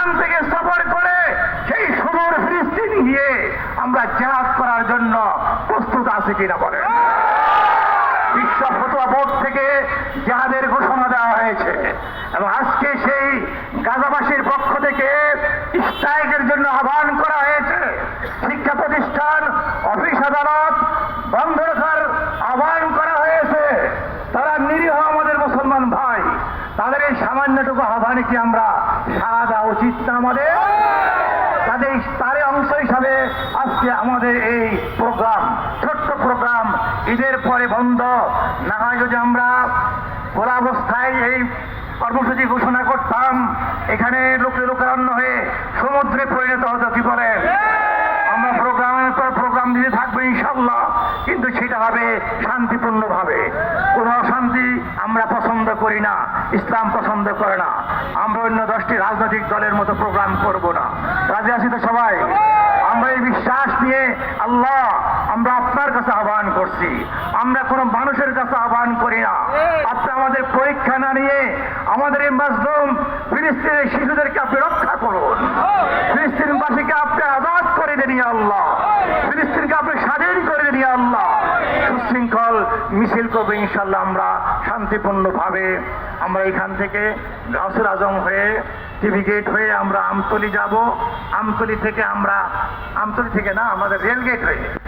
এখান থেকে সফর করে সেই সুদূর ফিলিস্তিন গিয়ে আমরা জিহাদ করার জন্য প্রস্তুত আছি কিনা বলেন। বিশ্ব ফতোয়া বোর্ড থেকে জিহাদের ঘোষণা দেওয়া হয়েছে এবং আজকে সেই গাজাবাসীর পক্ষ থেকে স্ট্রাইকের জন্য আহ্বান করা হয়েছে। শিক্ষা প্রতিষ্ঠান, অফিস আদালত বন্ধ রাখার আহ্বান করা হয়েছে। তারা নিরীহ আমাদের মুসলমান ভাই, তাদের এই সামান্যটুকু আহ্বানে কি আমরা সাড়া দেওয়া উচিত না আমাদের? তার অংশ হিসাবে আজকে আমাদের এই প্রোগ্রাম, ছোট্ট প্রোগ্রাম, ঈদের পরে বন্ধ না হয় যদি আমরা খোলা অবস্থায় এই কর্মসূচি ঘোষণা করতাম, এখানে লোকারণ্য হয়ে সমুদ্রে পরিণত হতো। কি বলেন? আমরা প্রোগ্রামের পর প্রোগ্রাম দিতে থাকবো ইনশাল্লাহ, কিন্তু সেটা হবে শান্তিপূর্ণভাবে। কোনো অশান্তি আমরা পছন্দ করি না, ইসলাম পছন্দ করে না। আমরা অন্য 10টি রাজনৈতিক দলের মতো প্রোগ্রাম করব না। রাজি আছি তো সবাই? আমরা এই বিশ্বাস নিয়ে আল্লাহ, আমরা আপনার কাছে আহ্বান করছি, আমরা কোনো মানুষের কাছে আহ্বান করি না। আপনি আমাদের পরীক্ষা না নিয়ে আমাদের এই মাজলুম ফিলিস্তিনের শিশুদেরকে আপনি রক্ষা করুন। ফিলিস্তিনবাসীকে আপনি আজাদ করে দেন ইয়া আল্লাহ, ফিলিস্তিনকে আপনি স্বাধীন করে দেন ইয়া আল্লাহ। সুশৃঙ্খল মিছিল করবে ইনশাল্লাহ আমরা শান্তিপূর্ণভাবে। আমরা এখান থেকে গাউসুল আজম হয়ে টিভি গেট হয়ে আমরা আমতলী যাব। আমতলী থেকে আমাদের রেল গেট হয়ে